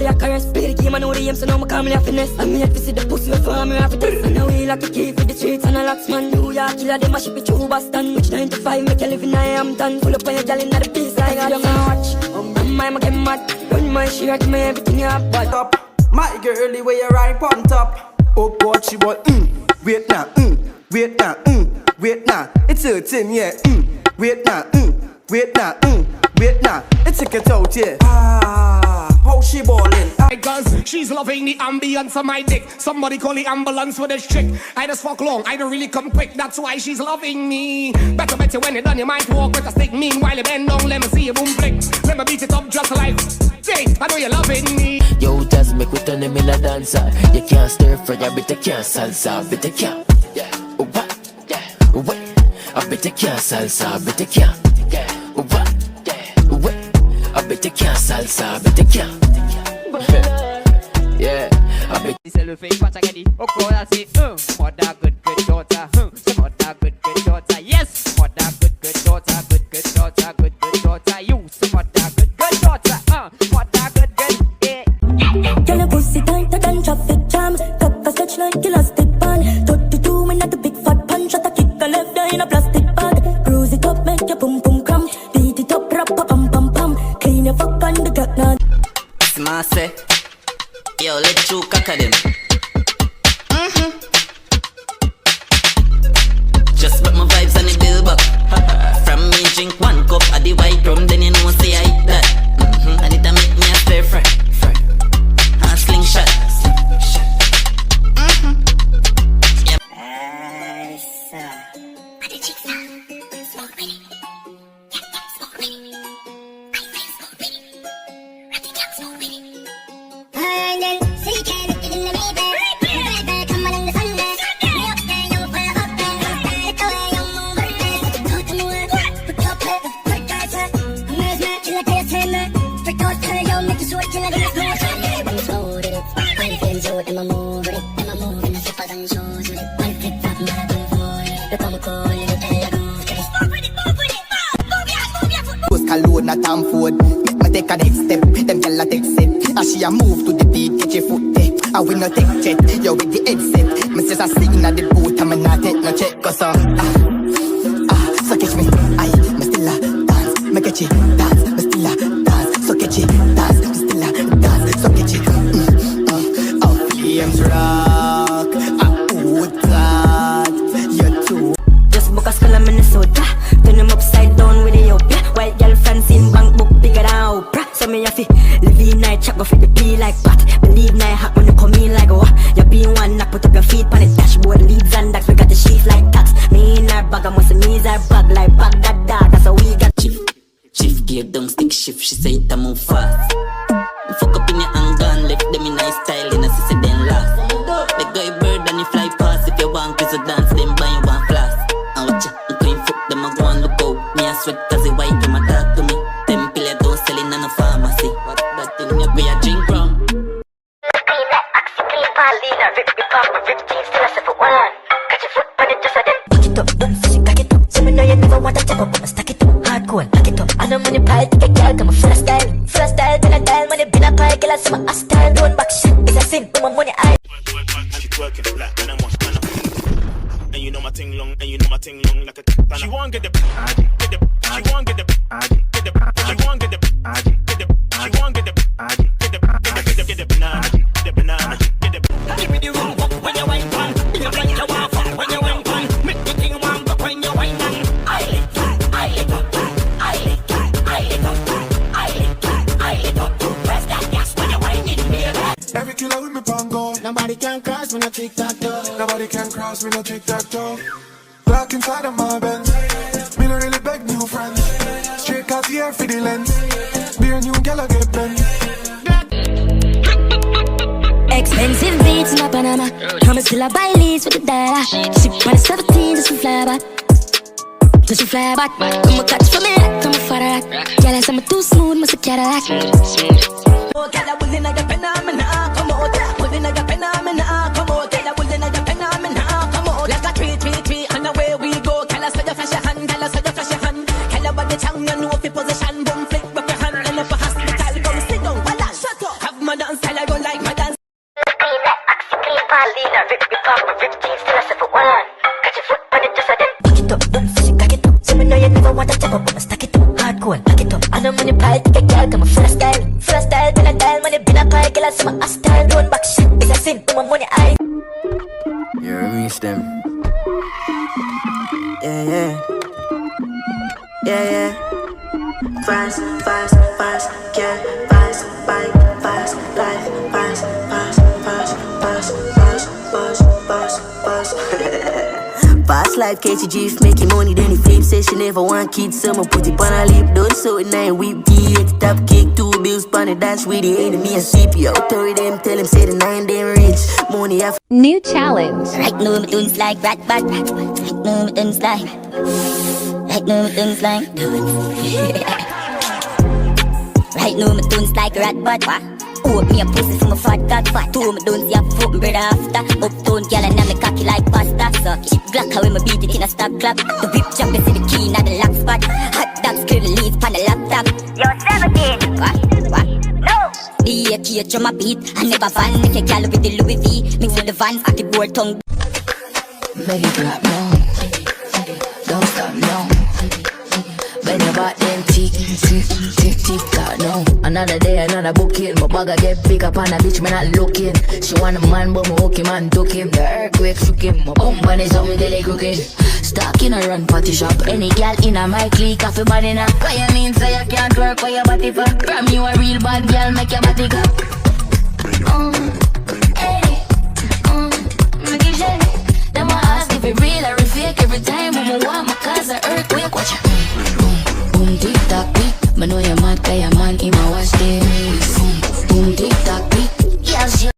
body a caress. Play the game, I know the aim, so now my calmly a finesse. I'm here to see the pussy before me have it. And now we like a key for the streets and a locksman. New York killer, they mash up it through Boston. Which 9 to 5 make you live in Hampton. Full up on your gal in the piece like a young watch. I'm get mad. Run my shirt, give me everything you have. But up, my girlie where you ride on top. Oh God, she want wait now, wait now, wait now. It's hurting, yeah. Wait now, wait now, wait now. It's a get out, yeah. How she ballin'? Cause she's loving the ambience of my dick. Somebody call the ambulance for this chick. I just fuck long, I don't really come quick. That's why she's loving me. Better bet you when you're done, you might walk with a stick. Meanwhile you bend down, let me see you boom flick. Let me beat it up just like hey, I know you're loving me. Yo, just make we turn him in a dancer. You can't stir fry, I bet you can't salsa. Bet you can't, yeah, oh what, yeah, oh wait. I bet you can't salsa, I bet you can't, yeah, oh what, yeah, oh wait. I bet you can't salsa, I bet you can't. Yeah, I bet c'est le fait pas ta gadi. Au corps là c'est mother good daughter. Mother good daughter. Yes, mother good daughter. Good daughter. Good daughter. You mother good daughter. Mother good yeah. Girl, your pussy tighter than traffic jam. Kaka stretch like elastic band. 32 minutes the big fat punch. Shot a kick a left eye in a plastic bag. Bruise it up, make your pum pum cramp. Beat it up, rap pam pam pam. Clean your fuck on the gut now. Smart say, yo, let you kaka them. Just put my vibes on the bill back. From me drink one cup of the white rum, then you know say I eat that. And it'll make me a stir fry. And slingshot. Yep. Alone at Tamford, make me take a next step. Them gyal a take set, as she a move to the beat, get your foot there. I will not take jet, yo with the headset. Me just a sing at the boot, I'm not take no check, cause so catch me, me still a dance, me catch it, dance, me still a dance, so catch it, dance, me still a dance, so catch it. Flames rock, who that, you too. Just book a school in Minnesota. Turn him upside down with the up, yeah. White girl fancy in bank book bigger than Oprah. So me have to live in night, chop go fit the pee like pot. Believe night hot when you come in like oh. You be in one knock, put up your feet on the dashboard, leads and ducks. We got the sheets like tax. Me in our bag, I must knees our bag like bag that dog. That's how we got Chief gave down stick shift, she say it a move fast. Fuck up in your anger and left them in nice style, and she say then last. The guy bird and he fly past. If you want to dance, then buy you one flask. Ouch, I'm going fuck them, I go and look out. Me a sweat cause the white them a talk to me. Temple you don't sell in no pharmacy. What that thing we a drink from? Clean that oxyclean Paulina. Rip me pop, rip things till I say for one. Catch your foot, but it just a dip. Back it up, pussy, back it up. So me know you never want to chop up, I'ma stack it up. Hardcore, back it up. I know money pile, take a girl, come a full of style. Full of style, till I dial, money bin a pile. Girl, I see my ass style, don't back shit. It's a sin, put my money high. She twerking flat, and I'm on. And you know my ting long, and you know my ting long like a. She won't get the, get the. She won't get the, get the. She won't get the, get the. She won't get the, get the banana, get the banana, get the. Give me the room when you wine pan. You like you want fuck when you wine pan. Make the thing warm up when you wine pan. I lick up, I lick up, I lick up, I lick up, I lick up, I lick up. Press that gas when you wine in me. Every killer with me pango. Nobody can cross when I tick tock toe. Nobody can cross me, no tic-tac-toe. Black inside of my Benz. Me no really beg new friends. Straight out here for the lens. Be a new girl I get bent. Expensive beats in my Panama. Promise till I buy leads with the dollar. Ship on the 17 just to fly back. Just to fly back. Come a catch for me, come a father. Girl, I say I'm too smooth, must a Cadillac. Oh, girl, I will in like a phenomena. Come on, will in like a phenomena. Come on, girl, I will in like a phenomena. Come on, like a tree, and away we go. Girl, I saw you flash your hand, girl, I saw you flash your hand. Girl, I want the tongue, you know if you position, boom, flick, whip your hand, and if a hospital, come sit down, voila, shut up. Have my dance. Marlena, rip, rip jeans, still I say for one. Catch your foot when it just a dip. Cock it up, don't fish it, cock it up. So me know you never want to chop up, but stack it up. Hardcore, lock it up. I know money pile, take a girl, come on, full of style. Full of style, been a dial, money been a pile, girl, I see my ass style. Don't back shit, it's a sin, to my money eye. You remix them. Yeah, yeah. Yeah, yeah. Fast, fast, fast, yeah. Fast, bike, fast, life, fast, fast, fast, fast, fast, fast, fast, fast. Fast life, KTG, making money, then he flip. Say she never want kids, so I'ma put it on her lip. Don't so it nine whip, D8, top kick, 2 bills, pan it, dash with the enemy and CP. Authority them, tell them, say the 9 them rich. Money after. New challenge. Right now, me tunes like rat bat. Right now, me tunes like. Right now, me tunes like. Right now, me tunes like rat bat. Open me a pussy for my fat cock fat. Two me don't see a foot bread after. Uptown girl and me cocky like pasta. Suck it, Glock how me beat it in a stock clap. The whip chop me see the key in the lock spot. Hot dogs clear the leads pan the laptop. You're 17. What? No. The key drum a beat. I never van. Make a gal with the Louis V. Mix with the Vans at the board tongue. Make it clap now. Don't stop now. When you bought them tick tock now. Another day, another booking. My bag get pick up on a bitch, me not looking. She want a man, but me hook him and took him. The earthquake shook him. My bum on his own with the leg cooking. Stock in a run party shop. Any gal in a my clique, coffee body now. What you mean, say you can't work for your body for? From you a real bad girl, make your body go. Hey, make it shake. Them I ask if it real or fake. Every time when I want my cause an earthquake. Watch it. Boom, tick tock, tick. I know you're mad, cause you're